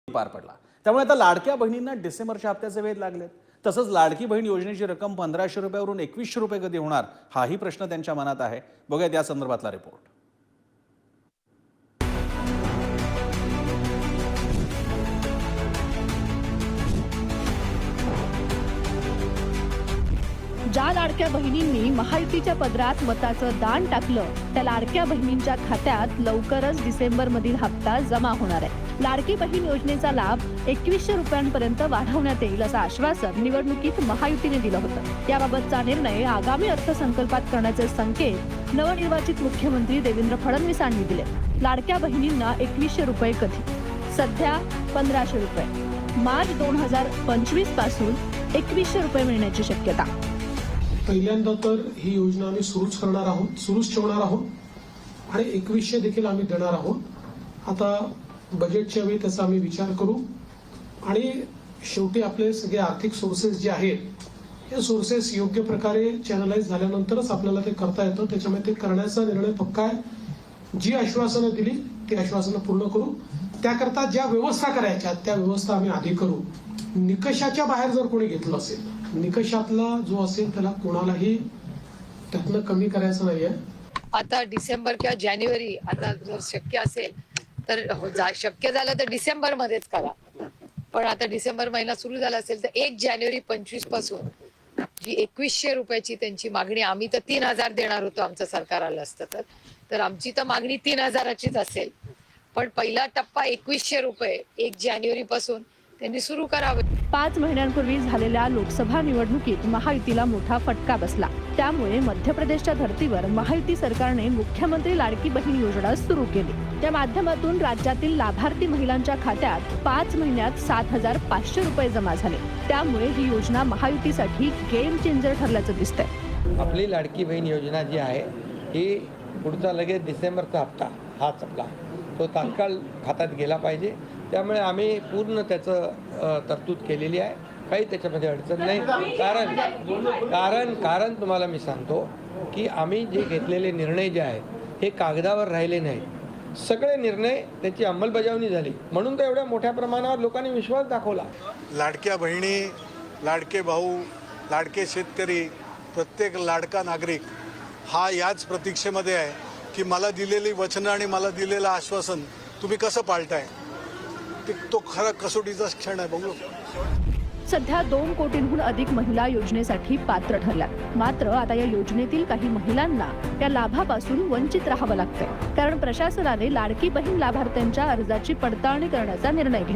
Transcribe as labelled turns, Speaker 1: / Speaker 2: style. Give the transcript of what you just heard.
Speaker 1: पार पडला। त्यामुळे आता लाडक्या बहिणींना डिसेंबरच्या हप्त्याचे वेध लागलेत। तसंच लाडकी बहीण योजनेची रक्कम 1500 रुपयावरून 2100 रुपये कधी होणार हाही प्रश्न त्यांच्या मनात आहे। बघूया या संदर्भातला रिपोर्ट।
Speaker 2: ज्या लाडक्या बहिणींनी महायुतीच्या पदरात मताचं दान टाकलं त्या लाडक्या बहिणींच्या खात्यात लवकरच डिसेंबर मधील हप्ता जमा होणार आहे। लाडकी बहीण योजनेचा लाभ 2100 रुपयांपर्यंत वाढवण्यात येईल असं आश्वासन निवडणुकीत महायुतीने दिलं होतं। याबाबतचा निर्णय आगामी अर्थसंकल्पात करण्याचे संकेत नवनिर्वाचित मुख्यमंत्री देवेंद्र फडणवीसांनी दिले। लाडक्या बहिणींना 2100 रुपये कधी? सध्या 1500 रुपये। मार्च 2025 पासून 2100 रुपये मिळण्याची शक्यता।
Speaker 3: पहिल्यांदा तर ही योजना आम्ही सुरूच करणार आहोत, सुरूच ठेवणार आहोत आणि 2100 देखील आम्ही देणार आहोत। आता बजेटच्या वेळी त्याचा आम्ही विचार करू आणि शेवटी आपले सगळे आर्थिक सोर्सेस जे आहेत हे सोर्सेस योग्य प्रकारे चॅनलाइज झाल्यानंतरच आपल्याला ते करता येतं। त्याच्यामुळे ते करण्याचा निर्णय पक्का आहे। जी आश्वासनं दिली ती आश्वासनं पूर्ण करू। त्याकरता ज्या व्यवस्था करायच्या त्या व्यवस्था आम्ही आधी करू। निकषाच्या बाहेर जर कोणी घेतलं असेल, निकषातला जो असेल त्याला कोणालाही त्यातनं कमी करायचं नाहीये।
Speaker 4: आता डिसेंबर किंवा जानेवारी आता जर शक्य असेल तर शक्य झालं तर डिसेंबर मध्येच करा। पण आता डिसेंबर महिना सुरू झाला असेल तर 1 जानेवारी 25 पासून जी 2100 रुपयाची त्यांची मागणी, आम्ही तर 3000 देणार होतो आमचं सरकार आलं असतं तर आमची तर मागणी 3000चीच असेल। पण पहिला टप्पा 2100 रुपये 1 जानेवारी पासून त्यांनी सुरू करावे।
Speaker 2: 5 महिन्यांपूर्वी झालेल्या लोकसभा निवडणुकीत महायुतीला मोठा फटका बसला। त्यामुळे मध्य प्रदेशच्या धर्तीवर महायुती सरकारने मुख्यमंत्री लाडकी बहीण योजना सुरू केली। त्या माध्यमातून राज्यातील लाभार्थी महिलांच्या खात्यात 5 महिन्यात 7500 रुपये जमा झाले। त्यामुळे ही योजना महायुतीसाठी गेम चेंजर ठरल्याचं दिसतंय।
Speaker 5: आपली लाडकी बहीण योजना जी आहे ही पुढचा लगेच डिसेंबरचा हप्ता हाच आपला तो तात्काळ खात्यात गेला पाहिजे। त्यामुळे आम्ही पूर्ण त्याचं तरतूद केलेली आहे। काही त्याच्यामध्ये अडचण नाही। कारण तुम्हाला मी सांगतो की आम्ही जे घेतलेले निर्णय जे आहेत हे कागदावर राहिले नाहीत। सगळे निर्णय त्याची अंमलबजावणी झाली म्हणून तर एवढ्या मोठ्या प्रमाणावर लोकांनी विश्वास दाखवला।
Speaker 6: लाडक्या बहिणी, लाडके भाऊ, लाडके शेतकरी, प्रत्येक लाडका नागरिक हा याच प्रतीक्षेमध्ये आहे की मला दिलेली वचनं आणि मला दिलेलं आश्वासन तुम्ही कसं पाळताय। तो खरा कसोटीचा क्षण आहे। बघू
Speaker 2: सध्या 2 कोटींहून अधिक महिला योजनेसाठी पात्र ठरल्यात। मात्र आता या योजनेतील काही महिलांना या लाभापासून वंचित राहावं लागतंय, कारण प्रशासनाने लाडकी बहीण लाभार्थ्यांच्या अर्जाची पडताळणी करण्याचा निर्णय घेतला।